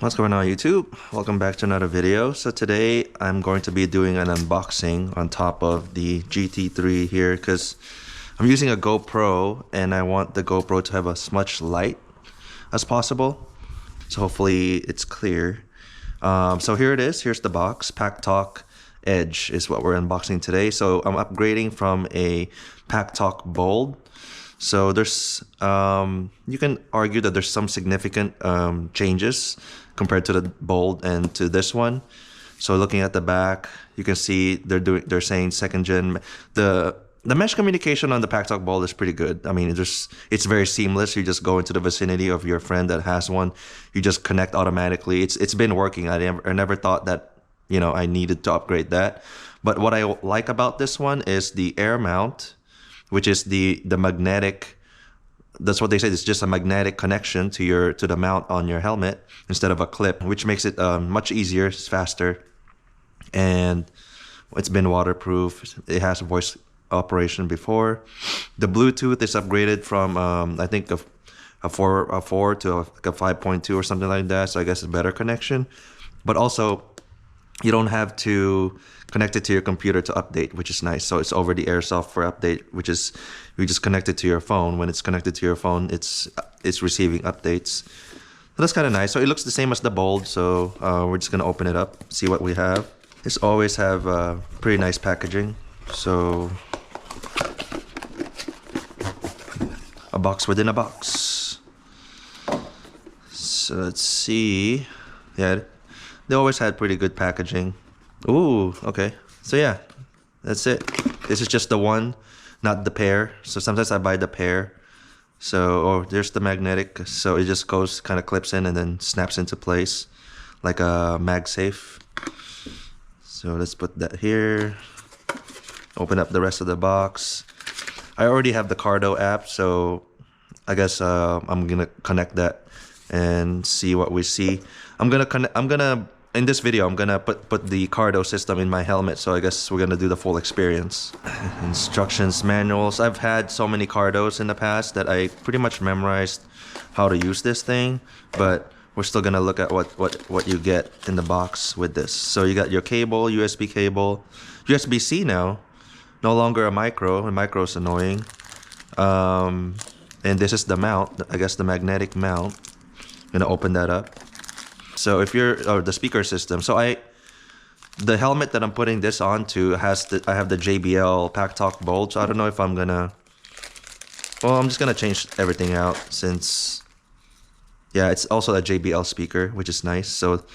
What's going on, YouTube? Welcome back to another video. So today I'm going to be doing an unboxing on top of the GT3 here because I'm using a GoPro and I want the GoPro to have as much light as possible. So hopefully it's clear. So here it is. Here's the box. PacKtalk Edge is what we're unboxing today. So I'm upgrading from a PacKtalk Bold. So there's you can argue that there's some significant changes compared to the Bold and to this one. So looking at the back, you can see they're saying second gen. The mesh communication on the PacKtalk Bold is pretty good. I mean, it's very seamless. You just go into the vicinity of your friend that has one. You just connect automatically. It's been working. I never thought that, you know, I needed to upgrade that. But what I like about this one is the air mount, which is the magnetic. That's what they say. It's just a magnetic connection to the mount on your helmet instead of a clip, which makes it much easier. It's faster, and it's been waterproof. It has voice operation before. The Bluetooth is upgraded from I think a 4 to like a 5.2 or something like that. So I guess a better connection, but also you don't have to connect it to your computer to update, which is nice. So it's over the air software update, which is you just connect it to your phone. When it's connected to your phone, it's receiving updates. So that's kind of nice. So it looks the same as the Bold. So we're just gonna open it up, see what we have. It's always have pretty nice packaging. So a box within a box. So let's see. Yeah, they always had pretty good packaging. Ooh, okay. So yeah, that's it. This is just the one, not the pair. So sometimes I buy the pair. So, oh, there's the magnetic. So it just goes, kind of clips in and then snaps into place like a MagSafe. So let's put that here. Open up the rest of the box. I already have the Cardo app, so I guess I'm gonna connect that and see what we see. In this video, I'm gonna put the Cardo system in my helmet, so I guess we're gonna do the full experience. Instructions, manuals. I've had so many Cardos in the past that I pretty much memorized how to use this thing, but we're still gonna look at what you get in the box with this. So you got your cable, USB cable, USB-C now, no longer a micro. A micro is annoying. And this is the mount, I guess the magnetic mount. I'm gonna open that up. So if you're, or the speaker system. So the helmet that I'm putting this onto I have the JBL PacKtalk Bold. So I don't know if I'm gonna, well, I'm just gonna change everything out since, yeah, it's also a JBL speaker, which is nice. So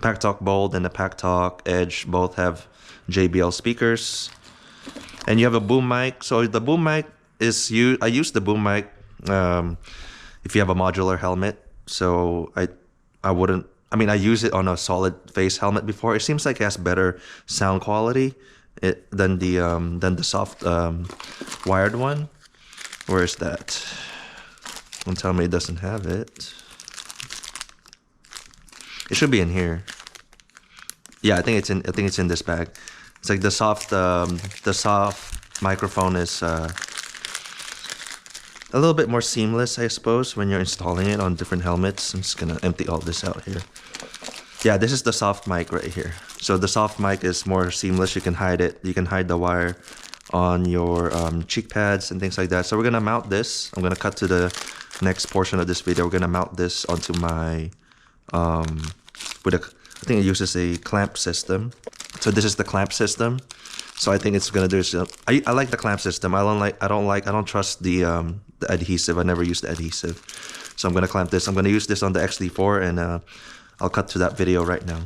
PacKtalk Bold and the PacKtalk Edge both have JBL speakers. And you have a boom mic. So the boom mic is, I use the boom mic if you have a modular helmet. So I use it on a solid face helmet before. It seems like it has better sound quality than the soft wired one. Where is that? Don't tell me it doesn't have it. It should be in here. Yeah, I think it's in this bag. It's like the soft microphone is a little bit more seamless, I suppose, when you're installing it on different helmets. I'm just gonna empty all this out here. Yeah, this is the soft mic right here. So the soft mic is more seamless. You can hide it. You can hide the wire on your cheek pads and things like that. So we're gonna mount this. I'm gonna cut to the next portion of this video. We're gonna mount this onto my I think it uses a clamp system. So this is the clamp system. So I think it's gonna do. I like the clamp system. I don't trust the adhesive. I never used the adhesive. So I'm gonna clamp this. I'm gonna use this on the XD4, and I'll cut to that video right now.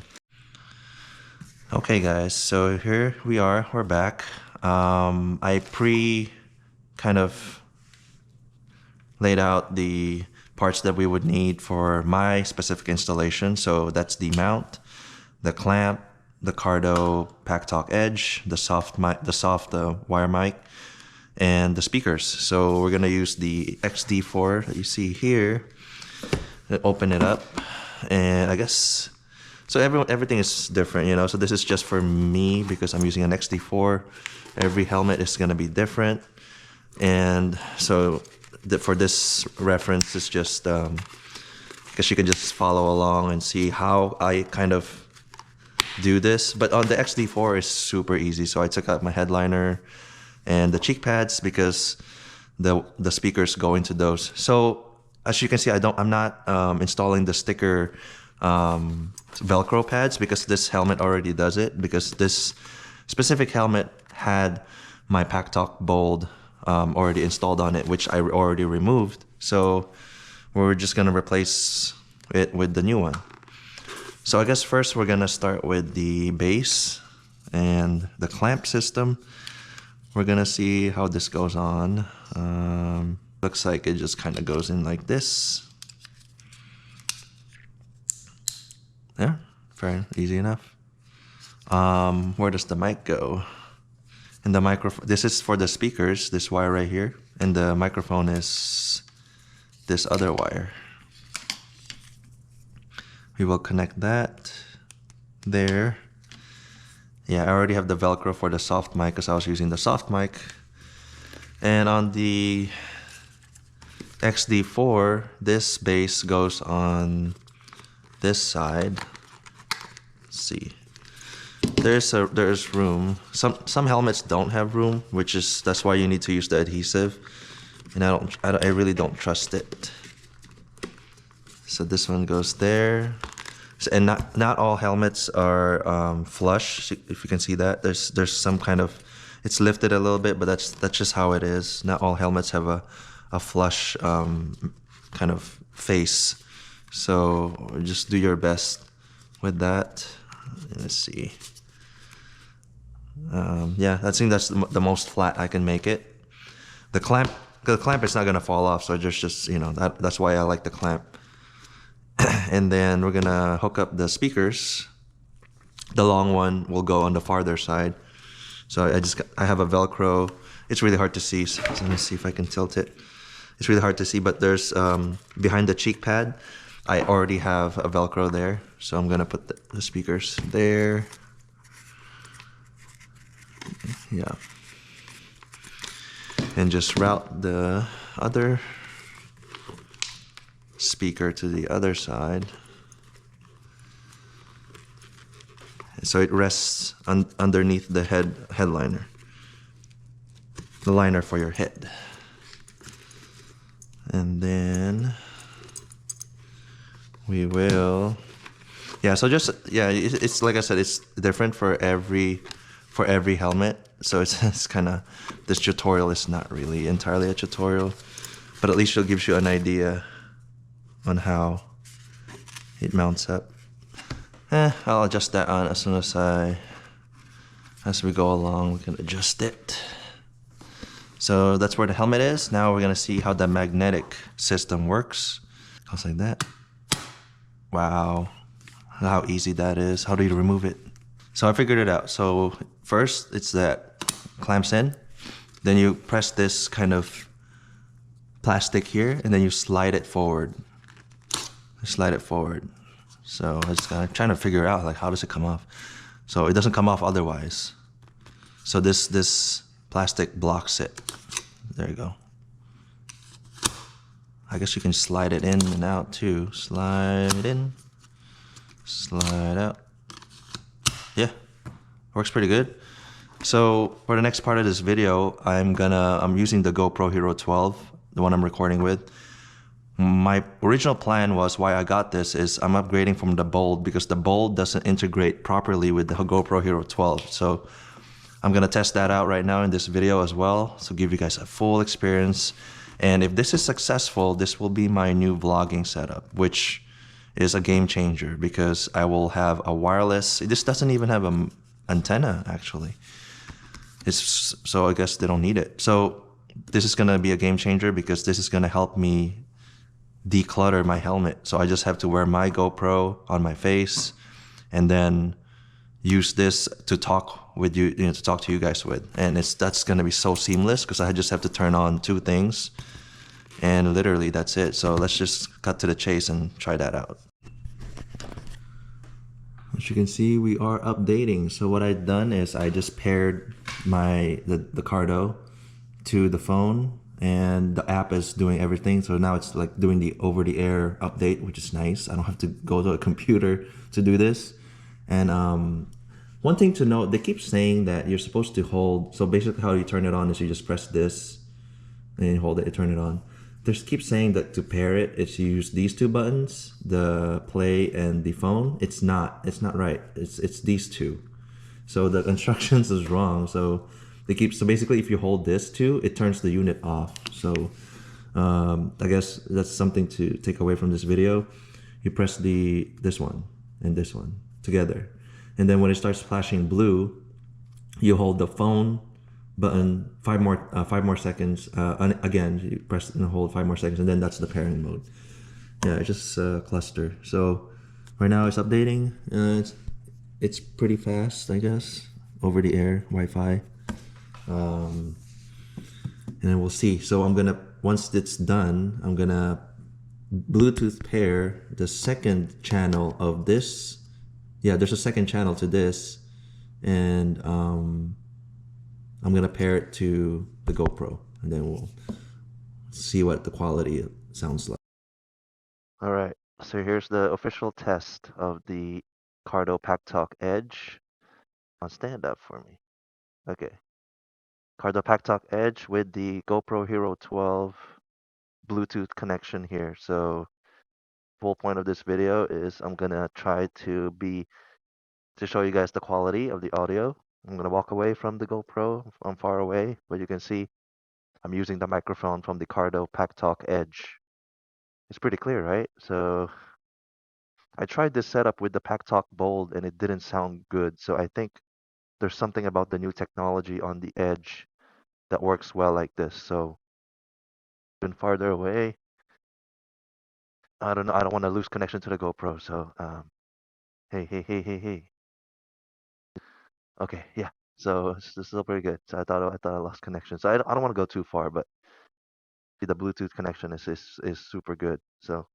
Okay, guys. So here we are. We're back. I kind of laid out the parts that we would need for my specific installation. So that's the mount, the clamp, the Cardo PacKtalk Edge, the soft wire mic, and the speakers. So we're gonna use the XD4 that you see here. Open it up, and I guess so. Everything is different, you know. So this is just for me because I'm using an XD4. Every helmet is gonna be different, and so for this reference, it's just guess you can just follow along and see how I kind of do this. But on the XD4 is super easy. So I took out my headliner and the cheek pads because the speakers go into those. So as you can see, I'm not installing the sticker Velcro pads because this helmet already does it, because this specific helmet had my PacKtalk Bold already installed on it, which I already removed. So we're just gonna replace it with the new one. So I guess first we're gonna start with the base and the clamp system. We're gonna see how this goes on. Looks like it just kind of goes in like this. Yeah, very easy enough. Where does the mic go? And the microphone, this is for the speakers, this wire right here. And the microphone is this other wire. We will connect that there. Yeah, I already have the Velcro for the soft mic because I was using the soft mic. And on the XD4, this base goes on this side. Let's see. There's room. Some helmets don't have room, that's why you need to use the adhesive. And I really don't trust it. So this one goes there. And not all helmets are flush. If you can see that, there's some kind of, it's lifted a little bit, but that's just how it is. Not all helmets have a flush kind of face. So just do your best with that. Let's see. Yeah, I think that's the most flat I can make it. The clamp is not gonna fall off, so just you know, that's why I like the clamp. And then we're gonna hook up the speakers. The long one will go on the farther side. So I have a Velcro. It's really hard to see. So let me see if I can tilt it. It's really hard to see, but there's behind the cheek pad, I already have a Velcro there. So I'm gonna put the speakers there. Yeah. And just route the other speaker to the other side. So it rests underneath the headliner. The liner for your head. And then we will, yeah, so it's like I said, it's different for every helmet. So it's kind of, this tutorial is not really entirely a tutorial, but at least it gives you an idea on how it mounts up. I'll adjust that on as soon as we go along, we can adjust it. So that's where the helmet is. Now we're gonna see how the magnetic system works. Goes like that. Wow, how easy that is. How do you remove it? So I figured it out. So first it's that clamps in, then you press this kind of plastic here, and then you slide it forward. Slide it forward. So I just trying to figure out, like, how does it come off? So it doesn't come off otherwise. So this plastic blocks it. There you go. I guess you can slide it in and out too. Slide in, slide out. Yeah, works pretty good. So for the next part of this video, I'm using the GoPro Hero 12, the one I'm recording with. My original plan was, why I got this is I'm upgrading from the Bold because the Bold doesn't integrate properly with the GoPro Hero 12. So I'm gonna test that out right now in this video as well, so give you guys a full experience. And if this is successful, this will be my new vlogging setup, which is a game changer because I will have a wireless, this doesn't even have an antenna actually. So I guess they don't need it. So this is gonna be a game changer because this is gonna help me declutter my helmet. So I just have to wear my GoPro on my face and then use this to talk with you, to talk to you guys with. And that's gonna be so seamless because I just have to turn on two things and literally that's it. So let's just cut to the chase and try that out. As you can see, we are updating. So what I've done is I just paired the Cardo to the phone, and the app is doing everything. So now it's like doing the over-the-air update, which is nice. I don't have to go to a computer to do this. And one thing to note, they keep saying that you're supposed to hold. So basically, how you turn it on is you just press this and you hold it, you turn it on. They keep saying that to pair it, it's you use these two buttons, the play and the phone. It's not. It's not right. It's these two. So the instructions is wrong. So they keep. So basically, if you hold this too, it turns the unit off. So I guess that's something to take away from this video. You press this one and this one together, and then when it starts flashing blue, you hold the phone button 5 more seconds. Again, you press and hold 5 more seconds, and then that's the pairing mode. Yeah, it's just cluster. So right now it's updating. It's pretty fast, I guess, over the air Wi-Fi. And then we'll see. So once it's done, I'm gonna Bluetooth pair the second channel of this. Yeah, there's a second channel to this, and I'm gonna pair it to the GoPro, and then we'll see what the quality sounds like. All right, so here's the official test of the Cardo PacKtalk Edge. On stand up for me. Okay. Cardo PacKtalk Edge with the GoPro Hero 12 Bluetooth connection here. So whole point of this video is I'm gonna try to show you guys the quality of the audio. I'm gonna walk away from the GoPro. I'm far away, but you can see I'm using the microphone from the Cardo PacKtalk Edge. It's pretty clear, right? So I tried this setup with the PacKtalk Bold and it didn't sound good. So I think there's something about the new technology on the Edge that works well like this. So even farther away, I don't know. I don't want to lose connection to the GoPro. So hey. Okay, yeah. So this is still pretty good. So I thought I lost connection. So I don't want to go too far, but the Bluetooth connection is super good. So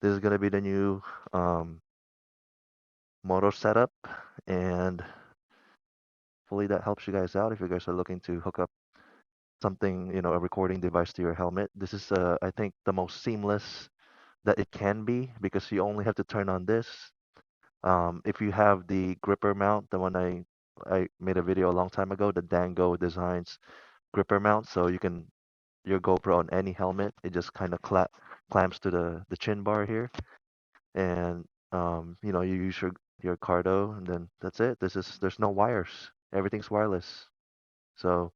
this is gonna be the new moto setup, and hopefully that helps you guys out if you guys are looking to hook up something, a recording device to your helmet. This is I think the most seamless that it can be because you only have to turn on this. If you have the gripper mount, the one I made a video a long time ago, the Dango Designs gripper mount, so you can your GoPro on any helmet, it just kind of clamps to the chin bar here, and you use your Cardo, and then that's it. There's no wires. Everything's wireless. So,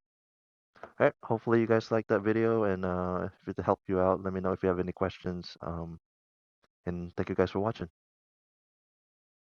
all right. Hopefully you guys like that video, and if it helped you out, let me know if you have any questions. And thank you guys for watching.